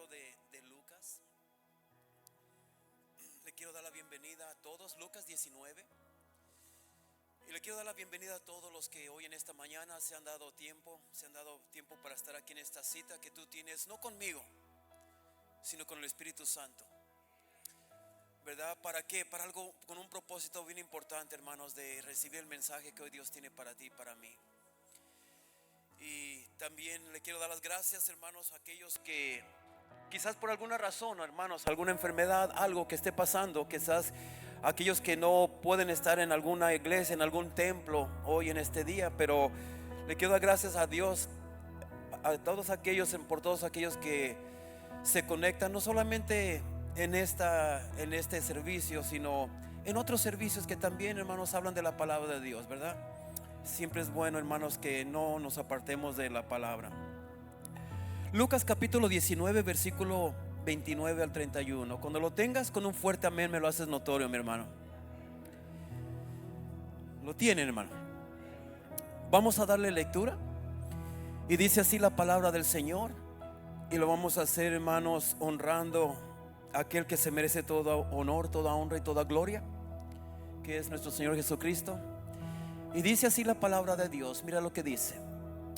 libro de Lucas. Le quiero dar la bienvenida a todos, Lucas 19. Y le quiero dar la bienvenida a todos los que hoy en esta mañana se han dado tiempo para estar aquí en esta cita que tú tienes, no conmigo, sino con el Espíritu Santo. ¿Verdad? ¿Para qué? Para algo, con un propósito bien importante, hermanos, de recibir el mensaje que hoy Dios tiene para ti y para mí. Y también le quiero dar las gracias, hermanos, a aquellos que quizás por alguna razón, hermanos, alguna enfermedad, algo que esté pasando, quizás aquellos que no pueden estar en alguna iglesia, en algún templo hoy en este día, pero le quiero dar gracias a Dios, a todos aquellos, por todos aquellos que se conectan, no solamente en este servicio, sino en otros servicios que también, hermanos, hablan de la palabra de Dios, ¿verdad? Siempre es bueno, hermanos, que no nos apartemos de la palabra. Lucas capítulo 19, versículo 29 al 31. Cuando lo tengas, con un fuerte amén me lo haces notorio, mi hermano. Lo tienen, hermano. Vamos a darle lectura. Y dice así la palabra del Señor. Y lo vamos a hacer, hermanos, honrando a aquel que se merece todo honor, toda honra y toda gloria, que es nuestro Señor Jesucristo. Y dice así la palabra de Dios. Mira lo que dice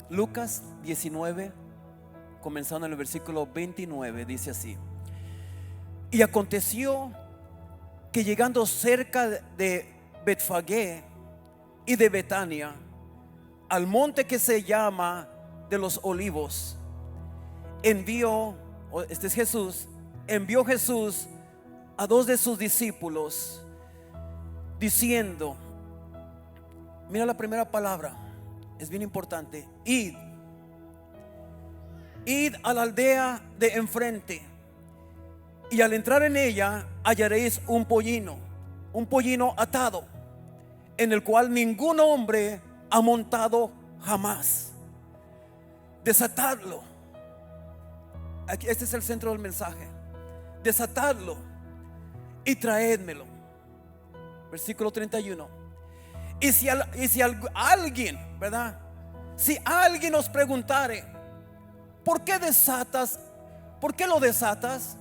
Lucas 19, comenzando en el versículo 29. Dice así: y aconteció que llegando cerca de Betfagé y de Betania, al monte que se llama de los Olivos, envió Jesús a dos de sus discípulos, diciendo, mira la primera palabra, es bien importante: id a la aldea de enfrente, y al entrar en ella hallaréis un pollino atado, en el cual ningún hombre ha montado jamás. Desatadlo. Aquí, este es el centro del mensaje. Desatadlo y traédmelo. Versículo 31. Y si alguien, ¿verdad? Si alguien os preguntare, ¿por qué lo desatas?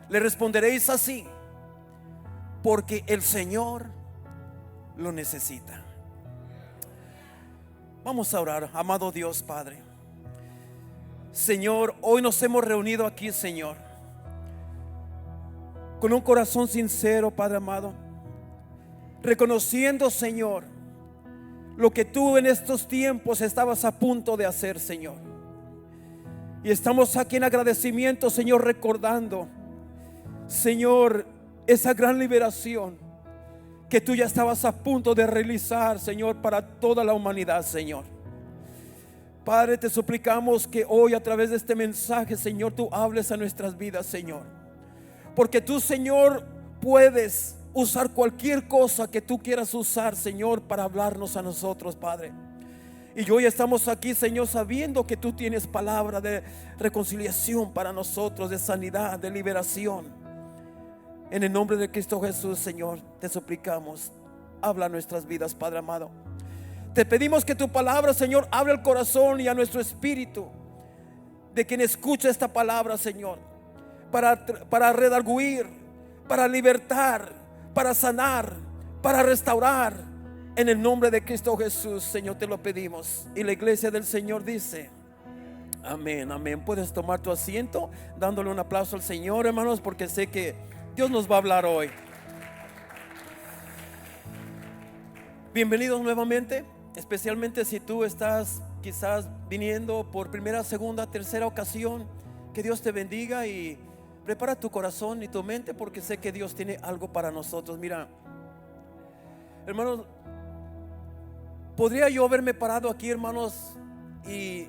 Le responderéis así: porque el Señor lo necesita. Vamos a orar. Amado Dios Padre, Señor, hoy nos hemos reunido aquí, Señor, con un corazón sincero, Padre amado, reconociendo, Señor, lo que tú en estos tiempos estabas a punto de hacer, Señor. Y estamos aquí en agradecimiento, Señor, recordando, Señor, esa gran liberación que tú ya estabas a punto de realizar, Señor, para toda la humanidad, Señor. Padre, te suplicamos que hoy a través de este mensaje, Señor, tú hables a nuestras vidas, Señor, porque tú, Señor, puedes usar cualquier cosa que tú quieras usar, Señor, para hablarnos a nosotros, Padre. Y hoy estamos aquí, Señor, sabiendo que tú tienes palabra de reconciliación para nosotros, de sanidad, de liberación. En el nombre de Cristo Jesús, Señor, te suplicamos, habla a nuestras vidas, Padre amado. Te pedimos que tu palabra, Señor, abra el corazón y a nuestro espíritu de quien escucha esta palabra, Señor, para redarguir, para libertar, para sanar, para restaurar. En el nombre de Cristo Jesús, Señor, te lo pedimos. Y la iglesia del Señor dice amén, amén. Puedes tomar tu asiento dándole un aplauso al Señor, hermanos, porque sé que Dios nos va a hablar hoy. Bienvenidos nuevamente, especialmente si tú estás quizás viniendo por primera, segunda, tercera ocasión. Que Dios te bendiga y prepara tu corazón y tu mente, porque sé que Dios tiene algo para nosotros. Mira, hermanos, podría yo haberme parado aquí, hermanos, y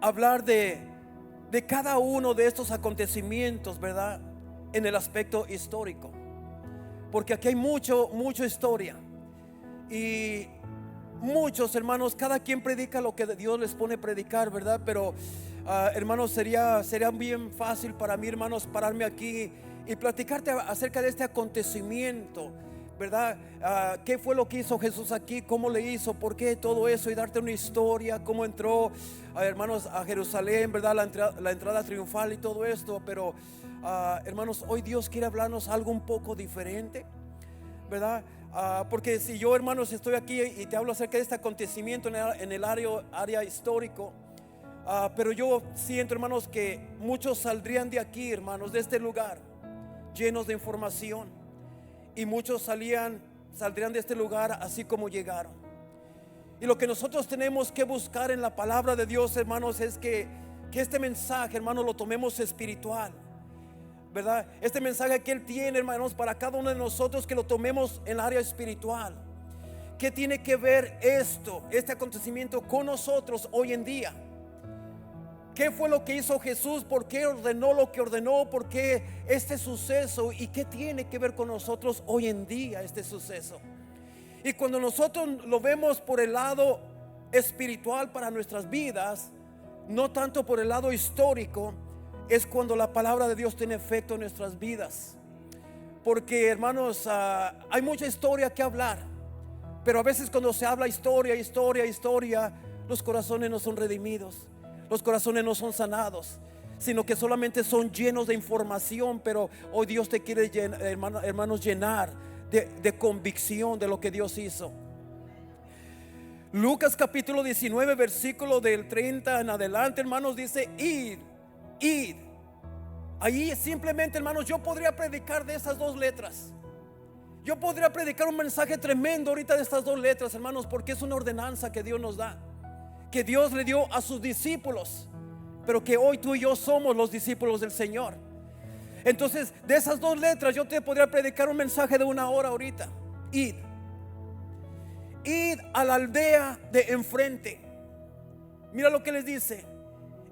hablar de cada uno de estos acontecimientos, ¿verdad? En el aspecto histórico, porque aquí hay mucha historia. Y muchos hermanos, cada quien predica lo que Dios les pone a predicar, ¿verdad? Pero hermanos, sería bien fácil para mí, hermanos, pararme aquí y platicarte acerca de este acontecimiento, ¿verdad? ¿Qué fue lo que hizo Jesús aquí? ¿Cómo le hizo? ¿Por qué todo eso? Y darte una historia, cómo entró, hermanos, a Jerusalén, ¿verdad? La entrada triunfal y todo esto. Pero hermanos, hoy Dios quiere hablarnos algo un poco diferente, ¿verdad? Porque si yo, hermanos, estoy aquí y te hablo acerca de este acontecimiento en el área histórico, pero yo siento, hermanos, que muchos saldrían de aquí, hermanos, de este lugar llenos de información, y muchos saldrían de este lugar así como llegaron. Y lo que nosotros tenemos que buscar en la palabra de Dios, hermanos, es que este mensaje, hermanos, lo tomemos espiritual, ¿verdad? Este mensaje que Él tiene, hermanos, para cada uno de nosotros, que lo tomemos en el área espiritual. ¿Qué tiene que ver este acontecimiento con nosotros hoy en día? ¿Qué fue lo que hizo Jesús? ¿Por qué ordenó lo que ordenó? ¿Por qué este suceso? ¿Y qué tiene que ver con nosotros hoy en día este suceso? Y cuando nosotros lo vemos por el lado espiritual para nuestras vidas, no tanto por el lado histórico, es cuando la palabra de Dios tiene efecto en nuestras vidas. Porque, hermanos, hay mucha historia que hablar, pero a veces cuando se habla historia, los corazones no son redimidos, los corazones no son sanados, sino que solamente son llenos de información. Pero hoy Dios te quiere hermanos, llenar de convicción de lo que Dios hizo. Lucas capítulo 19, versículo del 30 en adelante, hermanos, dice: id. Ahí simplemente, hermanos, yo podría predicar de esas dos letras. Yo podría predicar un mensaje tremendo ahorita de estas dos letras, hermanos, porque es una ordenanza que Dios nos da, que Dios le dio a sus discípulos, pero que hoy tú y yo somos los discípulos del Señor. Entonces, de esas dos letras yo te podría predicar un mensaje de 1 hora ahorita. Id a la aldea de enfrente. Mira lo que les dice.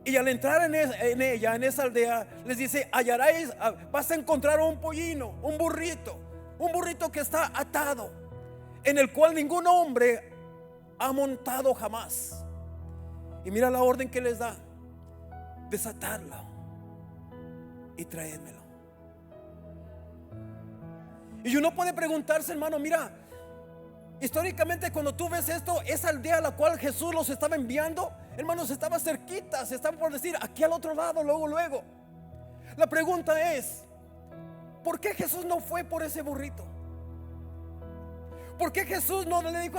Y al entrar en ella, en esa aldea, les dice: hallaréis, vas a encontrar un pollino, un burrito que está atado, en el cual ningún hombre ha montado jamás. Y mira la orden que les da: desatarlo y traédmelo. Y uno puede preguntarse, hermano, mira, históricamente cuando tú ves esto, esa aldea a la cual Jesús los estaba enviando, hermanos, estaba cerquita, se estaba por decir aquí al otro lado, luego. La pregunta es: ¿por qué Jesús no fue por ese burrito? ¿Por qué Jesús no le dijo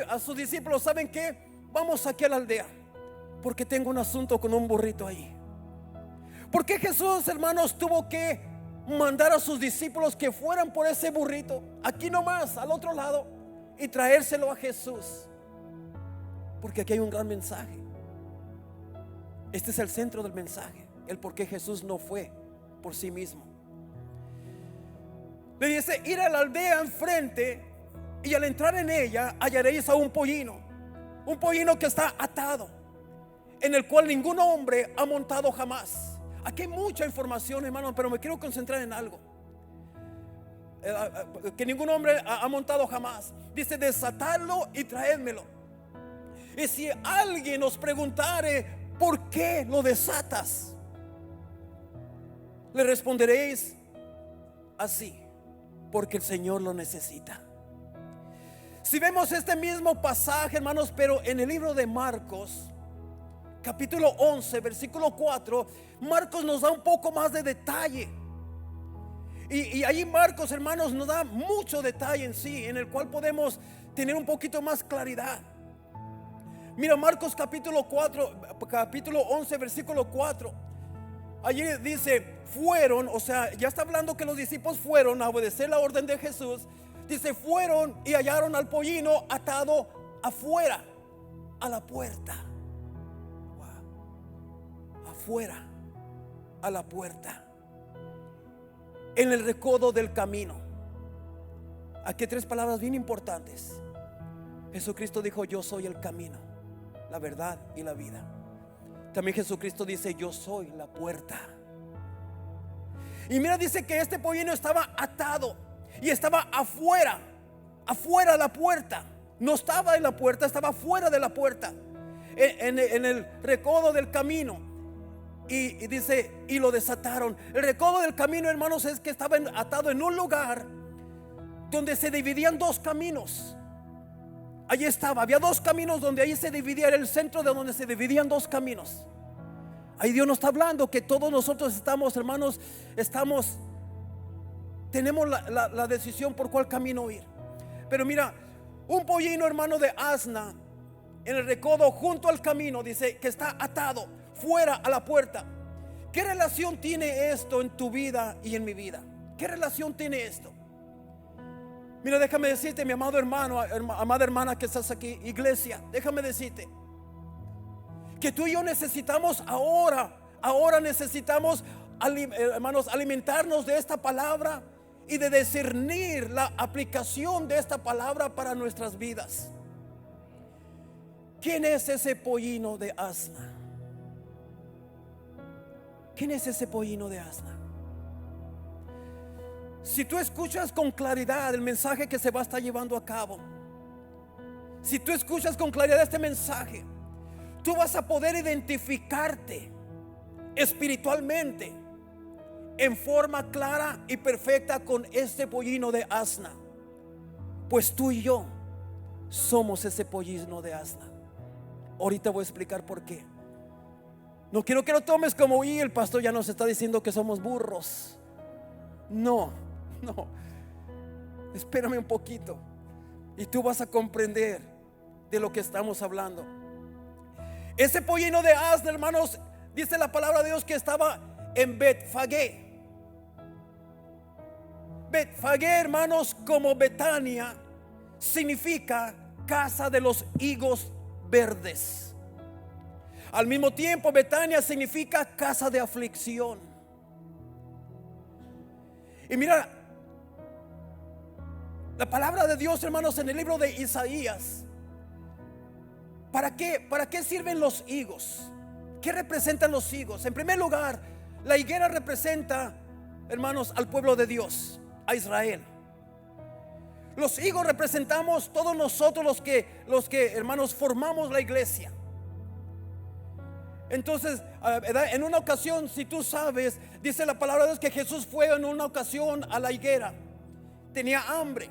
a sus discípulos: ¿saben qué? Vamos aquí a la aldea, porque tengo un asunto con un burrito ahí? ¿Por qué Jesús, hermanos, tuvo que mandar a sus discípulos que fueran por ese burrito aquí nomás, al otro lado, y traérselo a Jesús? Porque aquí hay un gran mensaje. Este es el centro del mensaje, el por qué Jesús no fue por sí mismo. Le dice: ir a la aldea enfrente, y al entrar en ella hallaréis a un pollino que está atado, en el cual ningún hombre ha montado jamás. Aquí hay mucha información, hermano, pero me quiero concentrar en algo que ningún hombre ha montado jamás. Dice: desatarlo y traédmelo. Y si alguien nos preguntare: ¿por qué lo desatas?, le responderéis así: porque el Señor lo necesita. Si vemos este mismo pasaje, hermanos, pero en el libro de Marcos capítulo 11, versículo 4, Marcos nos da un poco más de detalle. Y ahí Marcos, hermanos, nos da mucho detalle en sí, en el cual podemos tener un poquito más claridad. Mira Marcos capítulo 11, versículo 4. Allí dice: fueron, o sea, ya está hablando que los discípulos fueron a obedecer la orden de Jesús. Dice: fueron y hallaron al pollino atado afuera, a la puerta. Afuera, a la puerta, en el recodo del camino. Aquí hay 3 palabras bien importantes. Jesucristo dijo: yo soy el camino, la verdad y la vida. También Jesucristo dice: yo soy la puerta. Y mira, dice que este pollino estaba atado y estaba afuera de la puerta. No estaba en la puerta, estaba fuera de la puerta, en el recodo del camino. Y dice: y lo desataron. El recodo del camino, hermanos, es que estaba atado en un lugar donde se dividían dos caminos. Allí estaba, había dos caminos donde ahí se dividía, era el centro de donde se dividían dos caminos. Ahí Dios nos está hablando que todos nosotros estamos, hermanos, tenemos la decisión por cuál camino ir. Pero mira, un pollino, hermano, de asna en el recodo junto al camino, dice que está atado fuera a la puerta. ¿Qué relación tiene esto en tu vida y en mi vida? ¿Qué relación tiene esto? Mira, déjame decirte, mi amado hermano, amada hermana que estás aquí, iglesia, déjame decirte que tú y yo necesitamos ahora necesitamos, hermanos, alimentarnos de esta palabra y de discernir la aplicación de esta palabra para nuestras vidas. ¿Quién es ese pollino de asna? ¿Quién es ese pollino de asna? Si tú escuchas con claridad el mensaje que se va a estar llevando a cabo, si tú escuchas con claridad este mensaje, tú vas a poder identificarte espiritualmente en forma clara y perfecta con este pollino de asna. Pues tú y yo somos ese pollino de asna. Ahorita voy a explicar por qué. No quiero que lo tomes como, y el pastor ya nos está diciendo que somos burros. No. Espérame un poquito y tú vas a comprender de lo que estamos hablando. Ese pollino de asna, hermanos, dice la palabra de Dios que estaba en Betfagé. Betfagé, hermanos, como Betania, significa casa de los higos verdes. Al mismo tiempo, Betania significa casa de aflicción. Y mira, la palabra de Dios, hermanos, en el libro de Isaías, ¿para qué sirven los higos? ¿Qué representan los higos? En primer lugar, la higuera representa, hermanos, al pueblo de Dios, a Israel. Los higos representamos todos nosotros los que hermanos formamos la iglesia. Entonces, en una ocasión, si tú sabes, dice la palabra de Dios que Jesús fue en una ocasión a la higuera. Tenía hambre,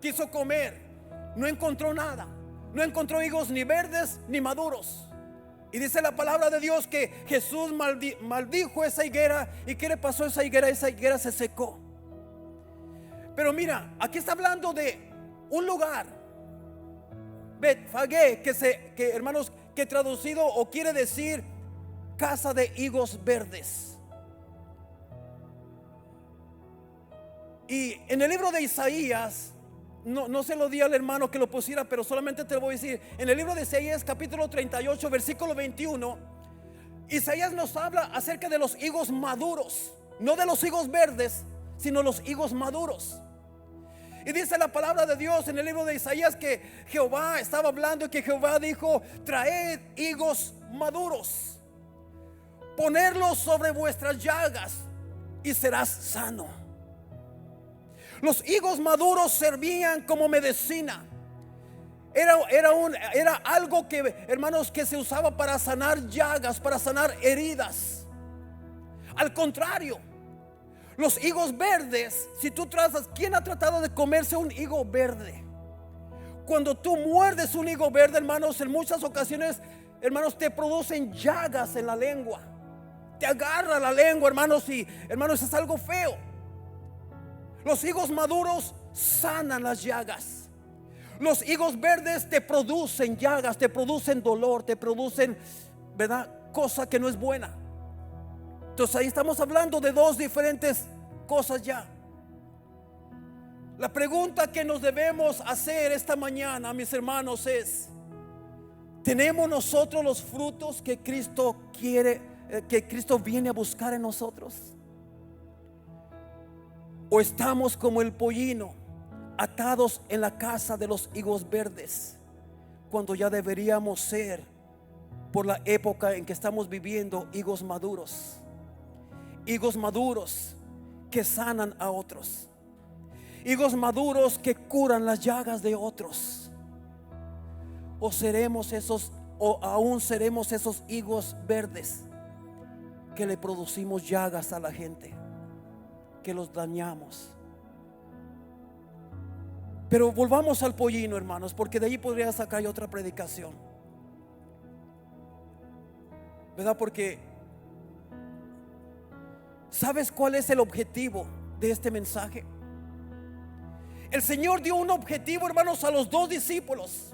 quiso comer, no encontró nada, no encontró higos ni verdes ni maduros. Y dice la palabra de Dios que Jesús maldijo esa higuera. ¿Y qué le pasó a esa higuera? Esa higuera se secó. Pero mira, aquí está hablando de un lugar, Betfagé, que hermanos, que traducido o quiere decir casa de higos verdes. Y en el libro de Isaías, no se lo di al hermano que lo pusiera, pero solamente te lo voy a decir. En el libro de Isaías, capítulo 38, versículo 21, Isaías nos habla acerca de los higos maduros, no de los higos verdes, sino los higos maduros. Y dice la palabra de Dios en el libro de Isaías que Jehová estaba hablando y que Jehová dijo: traed higos maduros, ponerlos sobre vuestras llagas y serás sano. Los higos maduros servían como medicina. Era algo que, hermanos, que se usaba para sanar llagas, para sanar heridas. Al contrario, los higos verdes, si tú tratas, ¿quién ha tratado de comerse un higo verde? Cuando tú muerdes un higo verde, hermanos, en muchas ocasiones, hermanos, te producen llagas en la lengua. Te agarra la lengua, hermanos, y hermanos, es algo feo. Los higos maduros sanan las llagas. Los higos verdes te producen llagas, te producen dolor, te producen, ¿verdad?, cosa que no es buena. Entonces ahí estamos hablando de dos diferentes cosas ya. La pregunta que nos debemos hacer esta mañana, mis hermanos, es: ¿tenemos nosotros los frutos que Cristo quiere, que Cristo viene a buscar en nosotros? ¿O estamos como el pollino, atados en la casa de los higos verdes, cuando ya deberíamos ser, por la época en que estamos viviendo, higos maduros? Higos maduros que sanan a otros, higos maduros que curan las llagas de otros. O seremos esos, o aún seremos esos higos verdes que le producimos llagas a la gente, que los dañamos. Pero volvamos al pollino, hermanos, porque de ahí podría sacar yo otra predicación, ¿verdad? Porque ¿sabes cuál es el objetivo de este mensaje? El Señor dio un objetivo, hermanos, a los dos discípulos.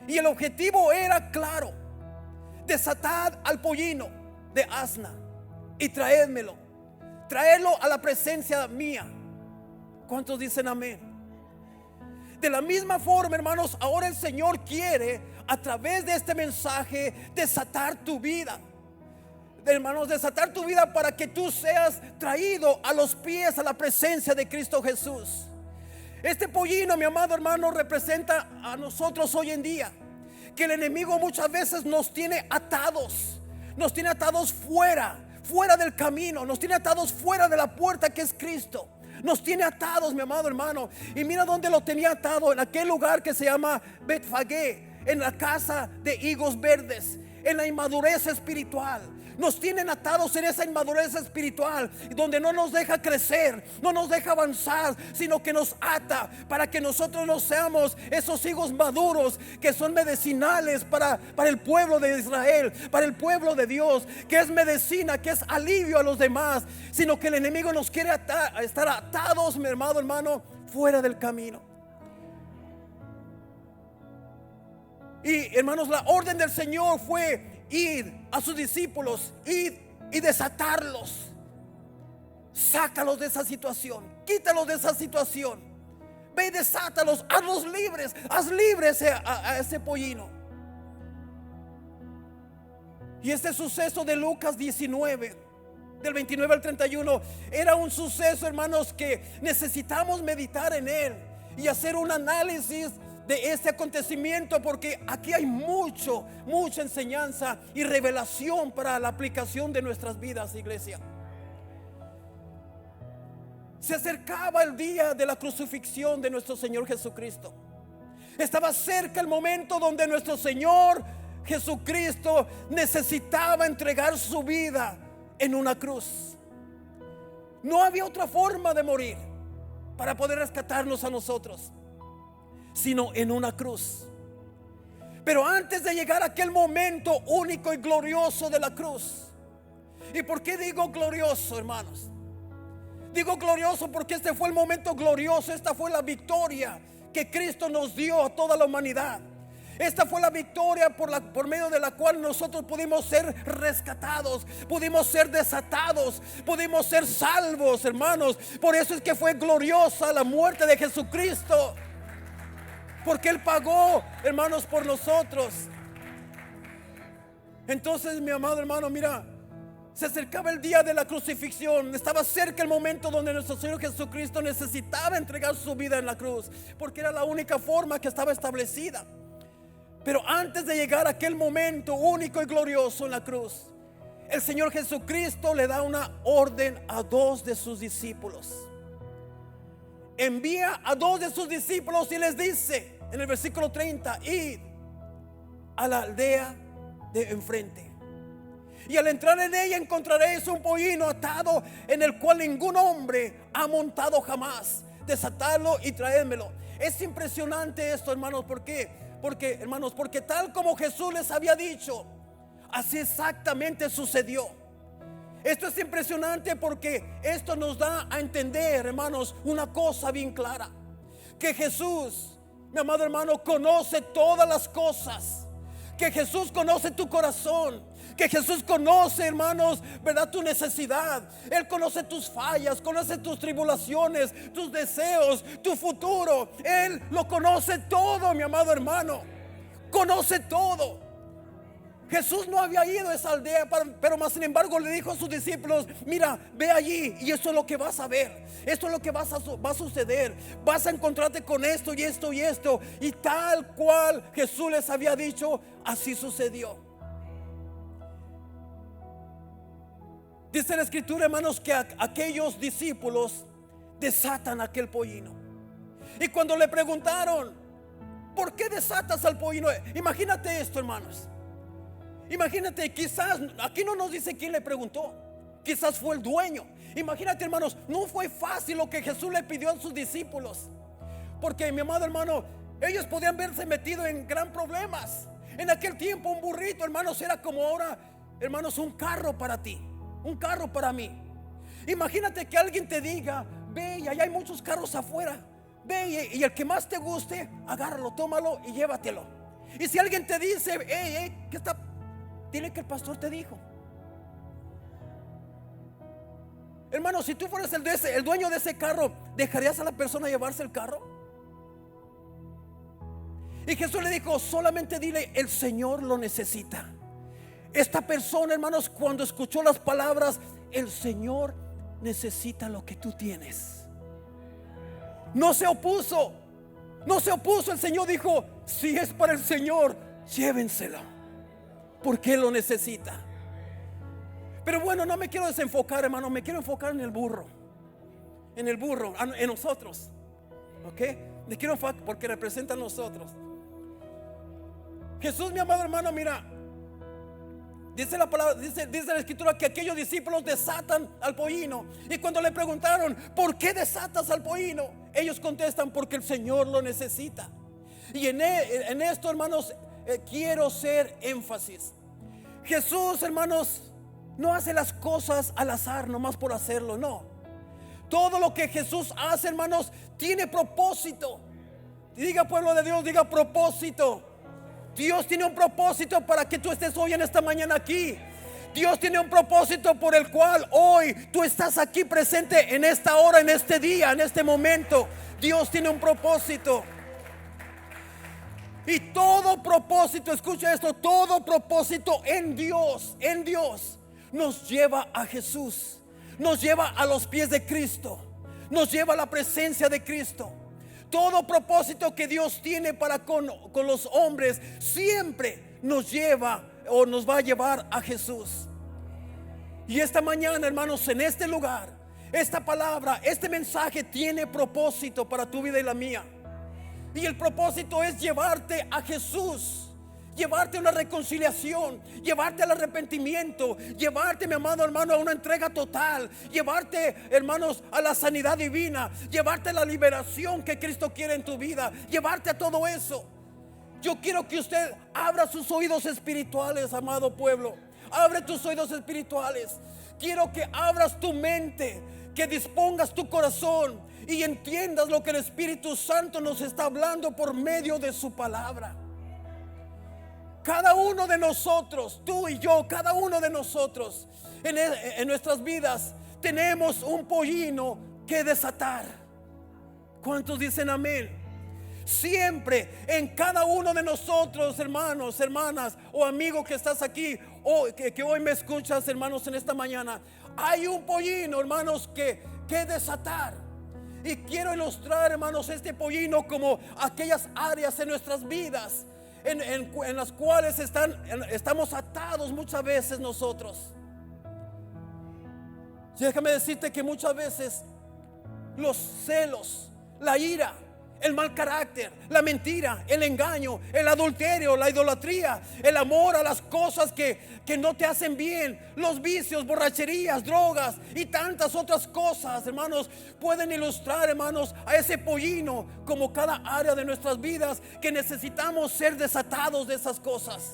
Y el objetivo era claro: desatad al pollino de asna y traédmelo, traerlo a la presencia mía. ¿Cuántos dicen amén? De la misma forma, hermanos, ahora el Señor quiere, a través de este mensaje, desatar tu vida. Hermanos, desatar tu vida para que tú seas traído a los pies, a la presencia de Cristo Jesús. Este pollino, mi amado hermano, representa a nosotros hoy en día, que el enemigo muchas veces nos tiene atados fuera del camino, nos tiene atados fuera de la puerta que es Cristo. Nos tiene atados, mi amado hermano. Y mira dónde lo tenía atado: en aquel lugar que se llama Betfagé, en la casa de higos verdes, en la inmadurez espiritual. Nos tienen atados en esa inmadurez espiritual, donde no nos deja crecer, no nos deja avanzar, sino que nos ata para que nosotros no seamos esos higos maduros que son medicinales para el pueblo de Israel, para el pueblo de Dios, que es medicina, que es alivio a los demás, sino que el enemigo nos quiere estar atados, mi amado hermano, fuera del camino. Y hermanos, la orden del Señor fue ir a sus discípulos, ir y desatarlos. Sácalos de esa situación, quítalos de esa situación. Ve y desátalos, hazlos libres, haz libre a ese pollino. Y este suceso de Lucas 19, del 29 al 31, era un suceso, hermanos, que necesitamos meditar en él y hacer un análisis de este acontecimiento, porque aquí hay mucha enseñanza y revelación para la aplicación de nuestras vidas, iglesia. Se acercaba el día de la crucifixión de nuestro Señor Jesucristo. Estaba cerca el momento donde nuestro Señor Jesucristo necesitaba entregar su vida en una cruz. No había otra forma de morir para poder rescatarnos a nosotros, sino en una cruz. Pero antes de llegar a aquel momento único y glorioso de la cruz. ¿Y por qué digo glorioso, hermanos? Digo glorioso porque este fue el momento glorioso. Esta fue la victoria que Cristo nos dio a toda la humanidad. Esta fue la victoria por medio de la cual nosotros pudimos ser rescatados, pudimos ser desatados, pudimos ser salvos, hermanos. Por eso es que fue gloriosa la muerte de Jesucristo, porque Él pagó, hermanos, por nosotros. Entonces, mi amado hermano, mira, se acercaba el día de la crucifixión. Estaba cerca el momento donde nuestro Señor Jesucristo necesitaba entregar su vida en la cruz, porque era la única forma que estaba establecida. Pero antes de llegar a aquel momento único y glorioso en la cruz, el Señor Jesucristo le da una orden a dos de sus discípulos. Envía a dos de sus discípulos y les dice en el versículo 30: id a la aldea de enfrente, y al entrar en ella encontraréis un pollino atado, en el cual ningún hombre ha montado jamás. Desatadlo y traédmelo. Es impresionante esto, hermanos. ¿Por qué? Porque tal como Jesús les había dicho, así exactamente sucedió. Esto es impresionante porque esto nos da a entender, hermanos, una cosa bien clara: que Jesús, mi amado hermano, conoce todas las cosas. Que Jesús conoce tu corazón. Que Jesús conoce, hermanos, ¿verdad?, tu necesidad. Él conoce tus fallas, conoce tus tribulaciones, tus deseos, tu futuro. Él lo conoce todo, mi amado hermano. Conoce todo. Jesús no había ido a esa aldea, pero más sin embargo le dijo a sus discípulos: mira, ve allí y esto es lo que vas a ver. Esto es lo que va a suceder. Vas a encontrarte con esto y esto y esto. Y tal cual Jesús les había dicho, así sucedió. Dice la escritura, hermanos, que aquellos discípulos desatan aquel pollino. Y cuando le preguntaron: ¿por qué desatas al pollino? Imagínate esto, hermanos. Imagínate, quizás aquí no nos dice quién le preguntó. Quizás fue el dueño. Imagínate, hermanos, no fue fácil lo que Jesús le pidió a sus discípulos. Porque mi amado hermano, ellos podían verse metidos en gran problemas. En aquel tiempo un burrito, hermanos, era como ahora, hermanos, un carro para ti, un carro para mí. Imagínate que alguien te diga: ve, y allá hay muchos carros afuera, ve, y el que más te guste, agárralo, tómalo y llévatelo. Y si alguien te dice: ¿qué está? Dile que el pastor te dijo. Hermano, si tú fueras el dueño de ese carro, ¿dejarías a la persona llevarse el carro? Y Jesús le dijo: solamente dile, el Señor lo necesita. Esta persona, hermanos, cuando escuchó las palabras, el Señor necesita lo que tú tienes, no se opuso. No se opuso. El Señor dijo: si es para el Señor, llévenselo, porque Él lo necesita. Pero bueno, no me quiero desenfocar, hermano. Me quiero enfocar en el burro. En el burro, en nosotros. ¿Ok? Me quiero enfocar porque representa a nosotros. Jesús, mi amado hermano, mira, dice la palabra, dice la escritura que aquellos discípulos desatan al pollino. Y cuando le preguntaron: ¿por qué desatas al pollino? Ellos contestan: porque el Señor lo necesita. Y en esto, hermanos, quiero hacer énfasis. Jesús, hermanos, no hace las cosas al azar, nomás por hacerlo, no. Todo lo que Jesús hace, hermanos, tiene propósito. Diga, pueblo de Dios, diga propósito. Dios tiene un propósito para que tú estés hoy en esta mañana aquí. Dios tiene un propósito por el cual hoy tú estás aquí presente en esta hora, en este día, en este momento. Dios tiene un propósito. Y todo propósito, escucha esto, todo propósito en Dios nos lleva a Jesús, nos lleva a los pies de Cristo, nos lleva a la presencia de Cristo. Todo propósito que Dios tiene para con los hombres siempre nos lleva o nos va a llevar a Jesús. Y esta mañana, hermanos, en este lugar, esta palabra, este mensaje tiene propósito para tu vida y la mía. Y el propósito es llevarte a Jesús, llevarte a una reconciliación, llevarte al arrepentimiento, llevarte, mi amado hermano, a una entrega total, llevarte, hermanos, a la sanidad divina, llevarte a la liberación que Cristo quiere en tu vida, llevarte a todo eso. Yo quiero que usted abra sus oídos espirituales, amado pueblo. Abre tus oídos espirituales. Quiero que abras tu mente, que dispongas tu corazón y entiendas lo que el Espíritu Santo nos está hablando por medio de su palabra. Cada uno de nosotros, tú y yo, cada uno de nosotros en nuestras vidas tenemos un pollino que desatar. ¿Cuántos dicen amén? Siempre en cada uno de nosotros, hermanos, hermanas o amigos que estás aquí o que hoy me escuchas, hermanos, en esta mañana, hay un pollino, hermanos, que desatar. Y quiero ilustrar, hermanos, este pollino como aquellas áreas en nuestras vidas en las cuales estamos atados muchas veces nosotros. Déjame decirte que muchas veces los celos, la ira, el mal carácter, la mentira, el engaño, el adulterio, la idolatría, el amor a las cosas que no te hacen bien, los vicios, borracherías, drogas y tantas otras cosas, hermanos, pueden ilustrar, hermanos, a ese pollino como cada área de nuestras vidas que necesitamos ser desatados de esas cosas.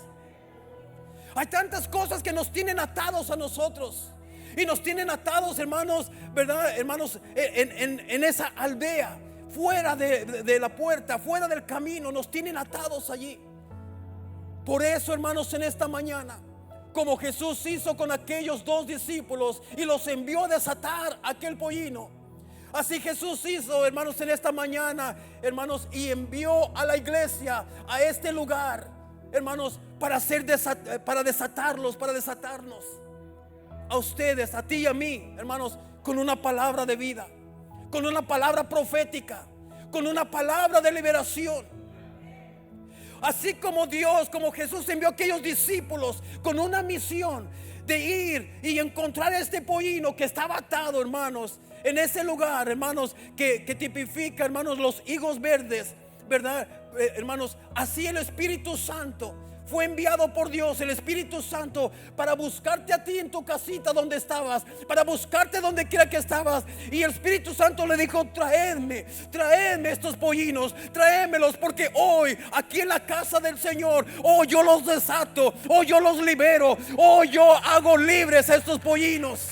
Hay tantas cosas que nos tienen atados a nosotros y nos tienen atados, hermanos, ¿verdad? Hermanos, en esa aldea, fuera de la puerta, fuera del camino, nos tienen atados allí. Por eso, hermanos, en esta mañana, como Jesús hizo con aquellos dos discípulos y los envió a desatar aquel pollino, así Jesús hizo, hermanos, en esta mañana, hermanos, y envió a la iglesia a este lugar, hermanos, para desatarlos, para desatarnos a ustedes, a ti y a mí, hermanos, con una palabra de vida, con una palabra profética, con una palabra de liberación. Así como Dios, como Jesús envió a aquellos discípulos con una misión de ir y encontrar este pollino que estaba atado, hermanos, en ese lugar, hermanos, que tipifica, hermanos, los higos verdes, ¿verdad? Hermanos, así el Espíritu Santo fue enviado por Dios, el Espíritu Santo, para buscarte a ti en tu casita donde estabas, para buscarte donde quiera que estabas. Y el Espíritu Santo le dijo: traedme estos pollinos, traémelos, porque hoy aquí en la casa del Señor, hoy yo los desato, hoy yo los libero, hoy yo hago libres a estos pollinos.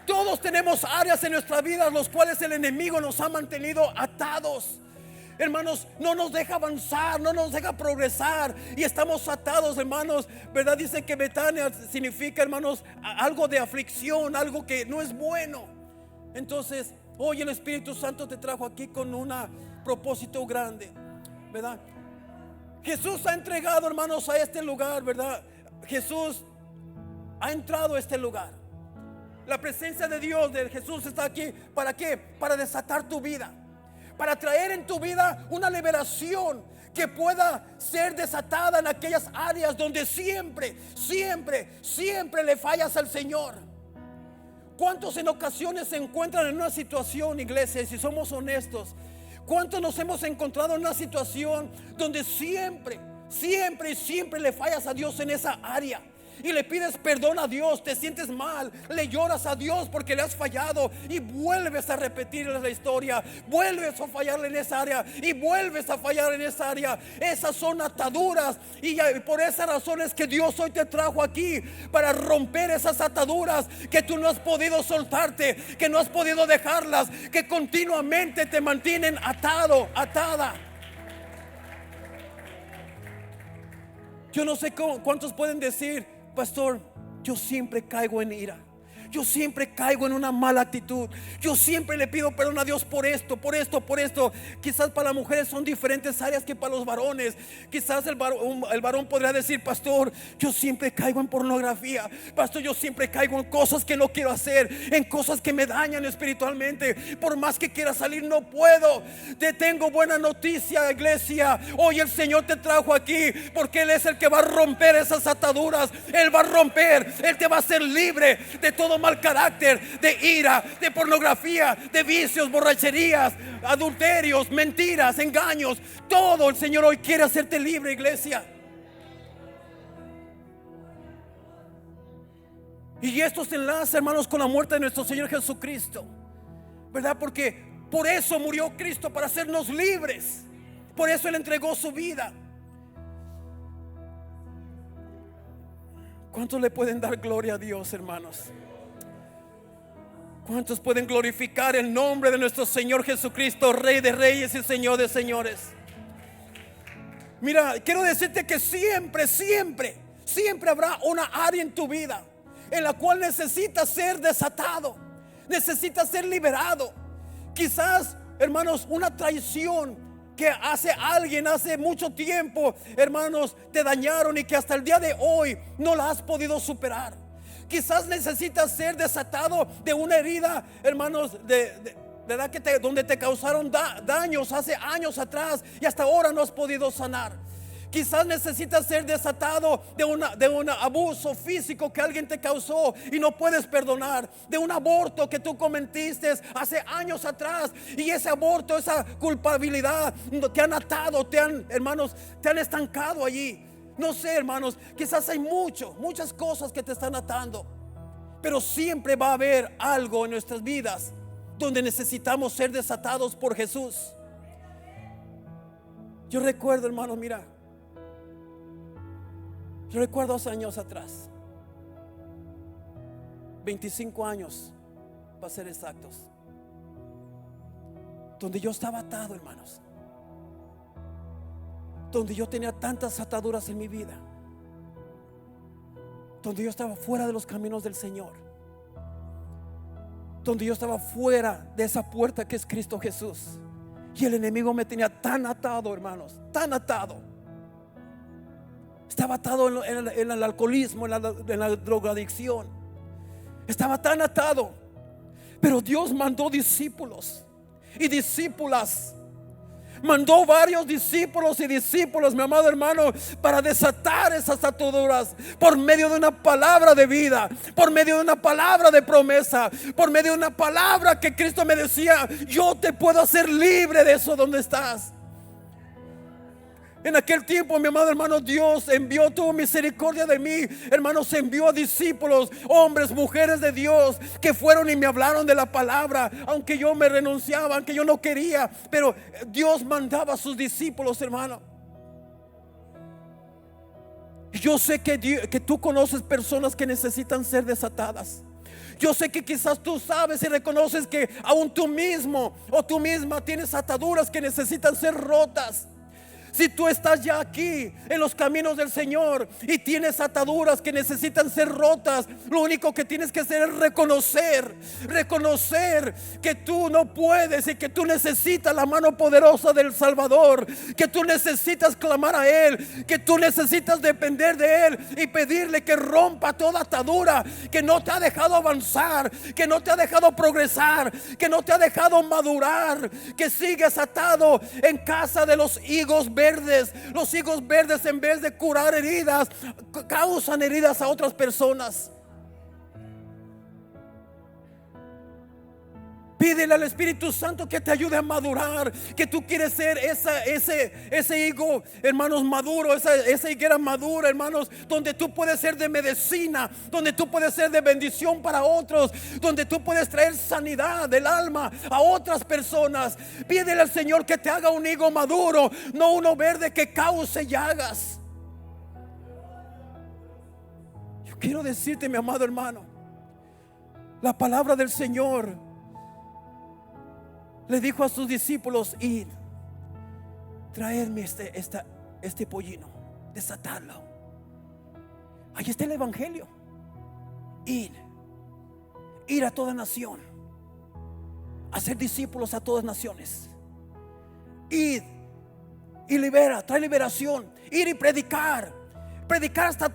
Todos tenemos áreas en nuestra vida los cuales el enemigo nos ha mantenido atados. Hermanos, no nos deja avanzar, no nos deja progresar y estamos atados, hermanos, ¿verdad? Dice que Betania significa, hermanos, algo de aflicción, algo que no es bueno. Entonces, hoy el Espíritu Santo te trajo aquí con un propósito grande, ¿verdad? Jesús ha entregado, hermanos, a este lugar, ¿verdad? Jesús ha entrado a este lugar. La presencia de Dios, de Jesús, está aquí. ¿Para qué? Para desatar tu vida, para traer en tu vida una liberación que pueda ser desatada en aquellas áreas donde siempre le fallas al Señor. ¿Cuántos en ocasiones se encuentran en una situación, iglesia? Y si somos honestos, ¿cuántos nos hemos encontrado en una situación donde siempre le fallas a Dios en esa área? Y le pides perdón a Dios, te sientes mal, le lloras a Dios porque le has fallado y vuelves a repetir la historia, vuelves a fallarle en esa área y vuelves a fallar en esa área. Esas son ataduras, y por esa razón es que Dios hoy te trajo aquí para romper esas ataduras que tú no has podido soltarte, que no has podido dejarlas, que continuamente te mantienen atado, atada. Yo no sé cuántos pueden decir: pastor, yo siempre caigo en ira, yo siempre caigo en una mala actitud, yo siempre le pido perdón a Dios por esto. Quizás para las mujeres son diferentes áreas que para los varones. Quizás el varón podría decir: pastor, yo siempre caigo en pornografía, pastor, yo siempre caigo en cosas que no quiero hacer, en cosas que me dañan espiritualmente. Por más que quiera salir, no puedo. Te tengo buena noticia, iglesia. Hoy el Señor te trajo aquí porque Él es el que va a romper esas ataduras. Él va a romper, Él te va a hacer libre de todo mal carácter, de ira, de pornografía, de vicios, borracherías, adulterios, mentiras, engaños. Todo el Señor hoy quiere hacerte libre, iglesia. Y esto se enlaza, hermanos, con la muerte de nuestro Señor Jesucristo, ¿verdad? Porque por eso murió Cristo, para hacernos libres. Por eso Él entregó su vida. ¿Cuántos le pueden dar gloria a Dios, hermanos? ¿Cuántos pueden glorificar el nombre de nuestro Señor Jesucristo, Rey de reyes y Señor de señores? Mira, quiero decirte que siempre habrá una área en tu vida en la cual necesitas ser desatado, necesitas ser liberado. Quizás, hermanos, una traición que alguien hace mucho tiempo, hermanos, te dañaron y que hasta el día de hoy no la has podido superar. Quizás necesitas ser desatado de una herida, hermanos, ¿verdad? Donde te causaron daños hace años atrás y hasta ahora no has podido sanar. Quizás necesitas ser desatado de un abuso físico que alguien te causó y no puedes perdonar, de un aborto que tú cometiste hace años atrás, y ese aborto, esa culpabilidad te han atado, hermanos, te han estancado allí. No sé, hermanos, quizás hay muchas cosas que te están atando, pero siempre va a haber algo en nuestras vidas donde necesitamos ser desatados por Jesús. Yo recuerdo, hermano, mira, yo recuerdo hace años atrás, 25 años para ser exactos, donde yo estaba atado, hermanos, donde yo tenía tantas ataduras en mi vida, donde yo estaba fuera de los caminos del Señor, donde yo estaba fuera de esa puerta que es Cristo Jesús, y el enemigo me tenía tan atado, hermanos, tan atado. Estaba atado en el alcoholismo, en la drogadicción. Estaba tan atado. Pero Dios mandó discípulos y discípulas. Mandó varios discípulos y discípulos, mi amado hermano, para desatar esas ataduras por medio de una palabra de vida, por medio de una palabra de promesa, por medio de una palabra que Cristo me decía: yo te puedo hacer libre de eso donde estás. En aquel tiempo, mi amado hermano, Dios envió, tuvo misericordia de mí. Hermanos, envió a discípulos, hombres, mujeres de Dios, que fueron y me hablaron de la palabra, aunque yo me renunciaba, aunque yo no quería. Pero Dios mandaba a sus discípulos, hermano. Yo sé que tú conoces personas que necesitan ser desatadas. Yo sé que quizás tú sabes y reconoces que aún tú mismo o tú misma tienes ataduras que necesitan ser rotas. Si tú estás ya aquí en los caminos del Señor y tienes ataduras que necesitan ser rotas, lo único que tienes que hacer es reconocer que tú no puedes y que tú necesitas la mano poderosa del Salvador, que tú necesitas clamar a Él, que tú necesitas depender de Él y pedirle que rompa toda atadura que no te ha dejado avanzar, que no te ha dejado progresar, que no te ha dejado madurar, que sigues atado en casa de los higos verdes. Los higos verdes, en vez de curar heridas, causan heridas a otras personas. Pídele al Espíritu Santo que te ayude a madurar, que tú quieres ser ese higo, hermanos, maduro, esa higuera madura, hermanos, donde tú puedes ser de medicina, donde tú puedes ser de bendición para otros, donde tú puedes traer sanidad del alma a otras personas. Pídele al Señor que te haga un higo maduro, no uno verde que cause llagas. Yo quiero decirte, mi amado hermano, la palabra del Señor le dijo a sus discípulos: id, traerme este pollino, desatarlo. Ahí está el evangelio. Ir a toda nación, hacer discípulos a todas naciones. Id y trae liberación. Ir y predicar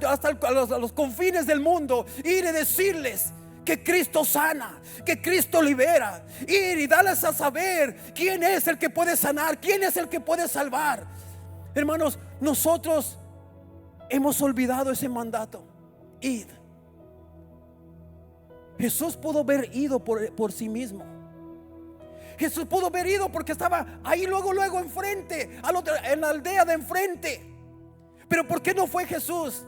hasta los confines del mundo. Ir y decirles que Cristo sana, que Cristo libera. Ir y darles a saber quién es el que puede sanar, quién es el que puede salvar. Hermanos, nosotros hemos olvidado ese mandato. Id. Jesús pudo haber ido por sí mismo. Jesús pudo haber ido porque estaba ahí luego enfrente, en la aldea de enfrente. Pero ¿por qué no fue Jesús?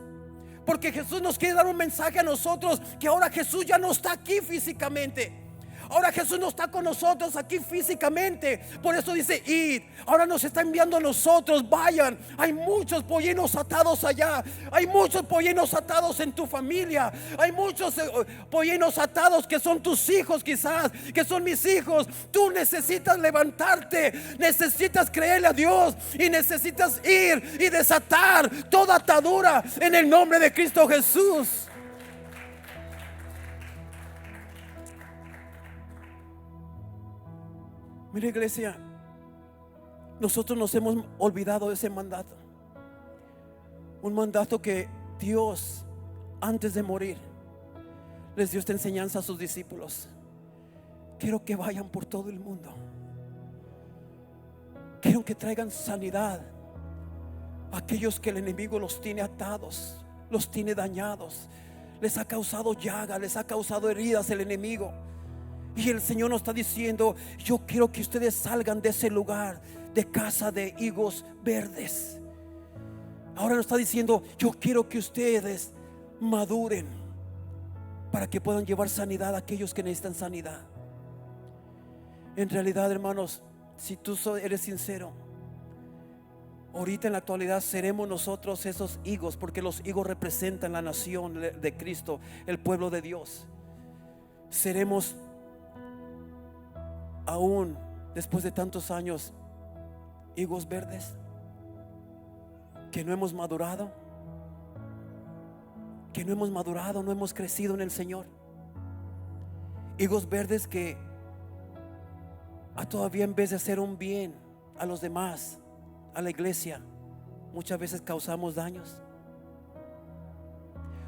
Porque Jesús nos quiere dar un mensaje a nosotros, que ahora Jesús ya no está aquí físicamente. Ahora Jesús no está con nosotros aquí físicamente. Por eso dice: id. Ahora nos está enviando a nosotros. Vayan. Hay muchos pollinos atados allá. Hay muchos pollinos atados en tu familia. Hay muchos pollinos atados que son tus hijos, quizás, que son mis hijos. Tú necesitas levantarte, necesitas creerle a Dios y necesitas ir y desatar toda atadura en el nombre de Cristo Jesús. Mira, iglesia, nosotros nos hemos olvidado de ese mandato. Un mandato que Dios, antes de morir, les dio esta enseñanza a sus discípulos: quiero que vayan por todo el mundo. Quiero que traigan sanidad a aquellos que el enemigo los tiene atados, los tiene dañados, les ha causado llagas, les ha causado heridas el enemigo. Y el Señor nos está diciendo: yo quiero que ustedes salgan de ese lugar de casa de higos verdes. Ahora nos está diciendo: yo quiero que ustedes maduren para que puedan llevar sanidad a aquellos que necesitan sanidad. En realidad, hermanos, si tú eres sincero, ahorita en la actualidad seremos nosotros esos higos, porque los higos representan la nación de Cristo, el pueblo de Dios. Seremos, aún después de tantos años, higos verdes que no hemos madurado, no hemos crecido en el Señor. Higos verdes que todavía, en vez de hacer un bien a los demás, a la iglesia, muchas veces causamos daños.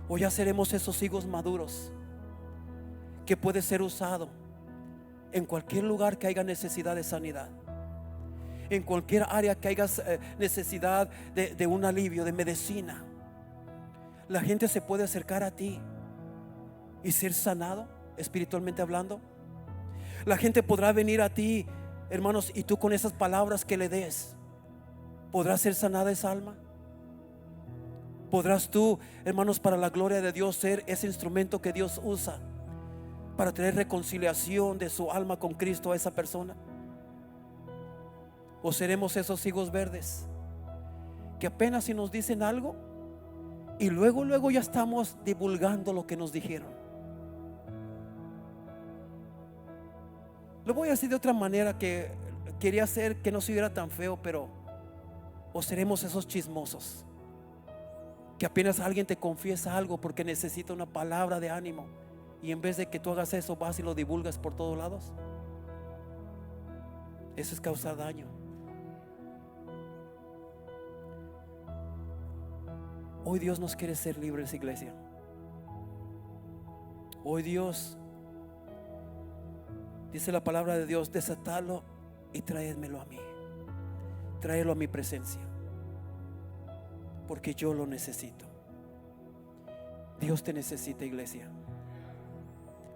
O ya seremos esos higos maduros que puede ser usado en cualquier lugar que haya necesidad de sanidad, en cualquier área que haya necesidad de un alivio, de medicina. La gente se puede acercar a ti y ser sanado espiritualmente hablando. La gente podrá venir a ti, hermanos, y tú con esas palabras que le des ¿Podrá ser sanada esa alma? ¿Podrás tú, hermanos, para la gloria de Dios, ser ese instrumento que Dios usa para traer reconciliación de su alma con Cristo a esa persona? ¿O seremos esos higos verdes que apenas si nos dicen algo y luego ya estamos divulgando lo que nos dijeron? Lo voy a decir de otra manera, que quería hacer que no se viera tan feo, pero ¿o seremos esos chismosos que apenas alguien te confiesa algo porque necesita una palabra de ánimo, y en vez de que tú hagas eso, vas y lo divulgas por todos lados? Eso es causar daño. Hoy Dios nos quiere ser libres, iglesia. Hoy Dios, dice la palabra de Dios, desatadlo y traédmelo a mí. Tráelo a mi presencia, porque yo lo necesito. Dios te necesita, iglesia.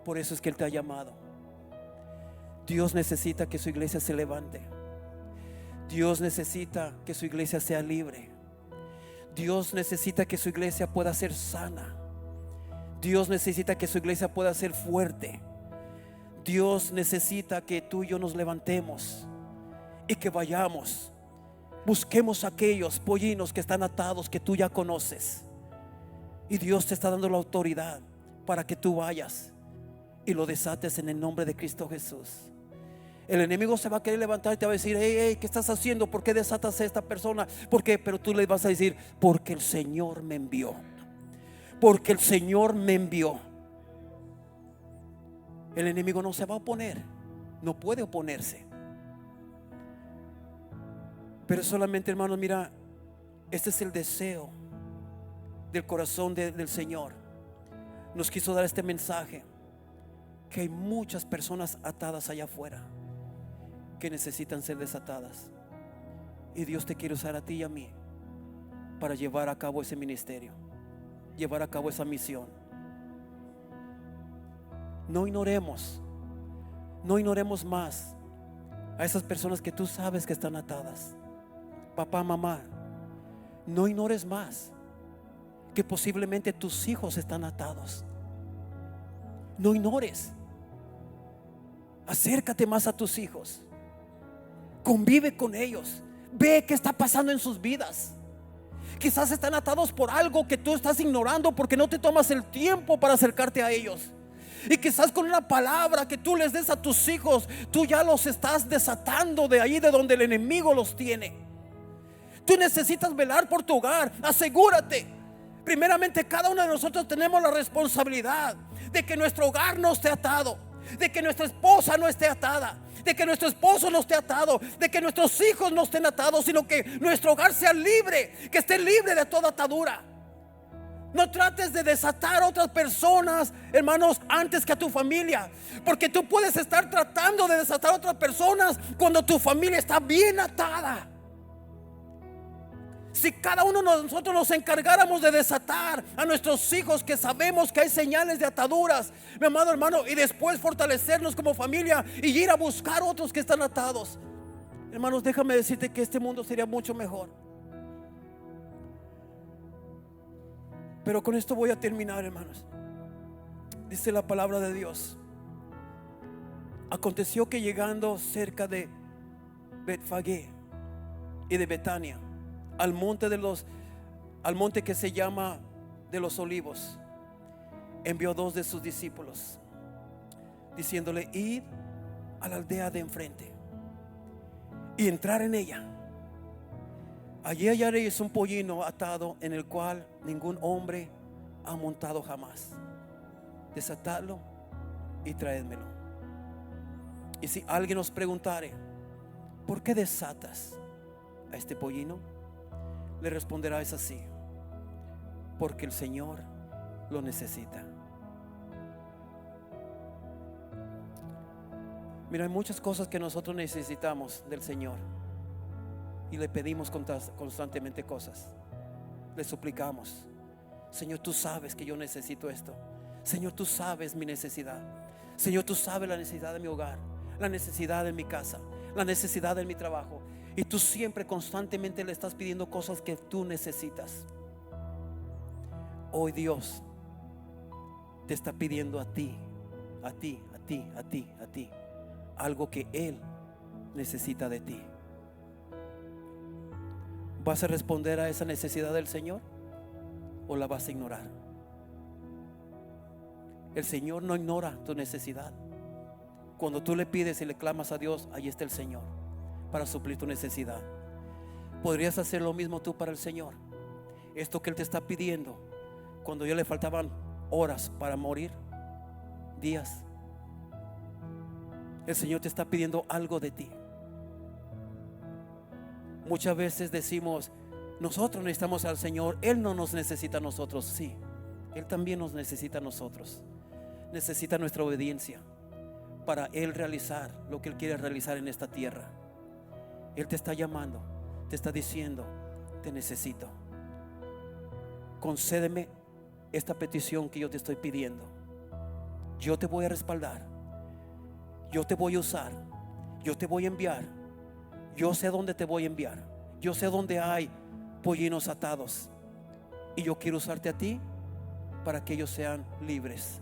Por eso es que Él te ha llamado. Dios necesita que su iglesia se levante. Dios necesita que su iglesia sea libre. Dios necesita que su iglesia pueda ser sana. Dios necesita que su iglesia pueda ser fuerte. Dios necesita que tú y yo nos levantemos y que vayamos, busquemos a aquellos pollinos que están atados, que tú ya conoces, y Dios te está dando la autoridad para que tú vayas y lo desates en el nombre de Cristo Jesús. El enemigo se va a querer levantar y te va a decir: hey, ¿qué estás haciendo? ¿Por qué desatas a esta persona? ¿Por qué? Pero tú le vas a decir: porque el Señor me envió. Porque el Señor me envió. El enemigo no se va a oponer, no puede oponerse. Pero solamente, hermanos, mira, este es el deseo del corazón del Señor. Nos quiso dar este mensaje, que hay muchas personas atadas allá afuera que necesitan ser desatadas, y Dios te quiere usar a ti y a mí para llevar a cabo ese ministerio, llevar a cabo esa misión. No ignoremos más a esas personas que tú sabes que están atadas. Papá, mamá, no ignores más que posiblemente tus hijos están atados. No ignores. Acércate más a tus hijos. Convive con ellos. Ve qué está pasando en sus vidas. Quizás están atados por algo que tú estás ignorando porque no te tomas el tiempo para acercarte a ellos. Y quizás con una palabra que tú les des a tus hijos, tú ya los estás desatando de ahí de donde el enemigo los tiene. Tú necesitas velar por tu hogar. Asegúrate. Primeramente, cada uno de nosotros tenemos la responsabilidad de que nuestro hogar no esté atado, de que nuestra esposa no esté atada, de que nuestro esposo no esté atado, de que nuestros hijos no estén atados, sino que nuestro hogar sea libre, que esté libre de toda atadura. No trates de desatar a otras personas, hermanos, antes que a tu familia, porque tú puedes estar tratando de desatar a otras personas cuando tu familia está bien atada. Si cada uno de nosotros nos encargáramos de desatar a nuestros hijos, que sabemos que hay señales de ataduras, mi amado hermano, y después fortalecernos como familia y ir a buscar otros que están atados, hermanos, déjame decirte que este mundo sería mucho mejor. Pero con esto voy a terminar, hermanos. Dice la palabra de Dios: aconteció que llegando cerca de Betfagé y de Betania, al monte que se llama de los Olivos, envió dos de sus discípulos, diciéndole: id a la aldea de enfrente y entrar en ella. Allí hallaréis un pollino atado, en el cual ningún hombre ha montado jamás. Desatadlo y traédmelo. Y si alguien os preguntare: ¿por qué desatas a este pollino?, le responderá: es así, porque el Señor lo necesita. Mira, hay muchas cosas que nosotros necesitamos del Señor y le pedimos constantemente cosas. Le suplicamos: Señor, tú sabes que yo necesito esto. Señor, tú sabes mi necesidad. Señor, tú sabes la necesidad de mi hogar, la necesidad de mi casa, la necesidad de mi trabajo. y tú siempre constantemente le estás pidiendo cosas que tú necesitas. Hoy Dios te está pidiendo a ti, algo que Él necesita de ti. ¿Vas a responder a esa necesidad del Señor o la vas a ignorar? El Señor no ignora tu necesidad. Cuando tú le pides y le clamas a Dios, ahí está el Señor para suplir tu necesidad. ¿Podrías hacer lo mismo tú para el Señor? Esto que Él te está pidiendo, cuando ya le faltaban horas para morir, días, el Señor te está pidiendo algo de ti. Muchas veces decimos, nosotros necesitamos al Señor, Él no nos necesita a nosotros. Sí, Él también nos necesita a nosotros. Necesita nuestra obediencia para Él realizar lo que Él quiere realizar en esta tierra. Él te está llamando, te está diciendo, te necesito. Concédeme esta petición que yo te estoy pidiendo. Yo te voy a respaldar, yo te voy a usar, yo te voy a enviar. Yo sé dónde te voy a enviar. Yo sé dónde hay pollinos atados, y yo quiero usarte a ti para que ellos sean libres.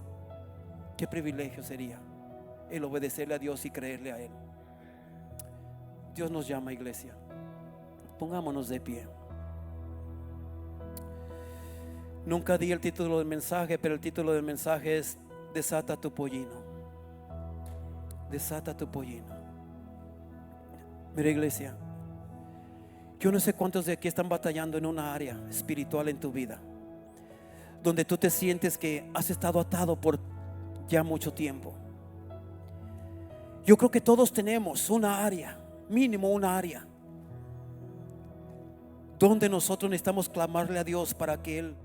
Qué privilegio sería el obedecerle a Dios y creerle a Él. Dios nos llama, iglesia. Pongámonos de pie. Nunca di el título del mensaje, pero el título del mensaje es: desata tu pollino. Desata tu pollino. Mira, iglesia, yo no sé cuántos de aquí están batallando en una área espiritual en tu vida, donde tú te sientes que has estado atado por ya mucho tiempo. Yo creo que todos tenemos una área, mínimo una área, donde nosotros necesitamos clamarle a Dios para que Él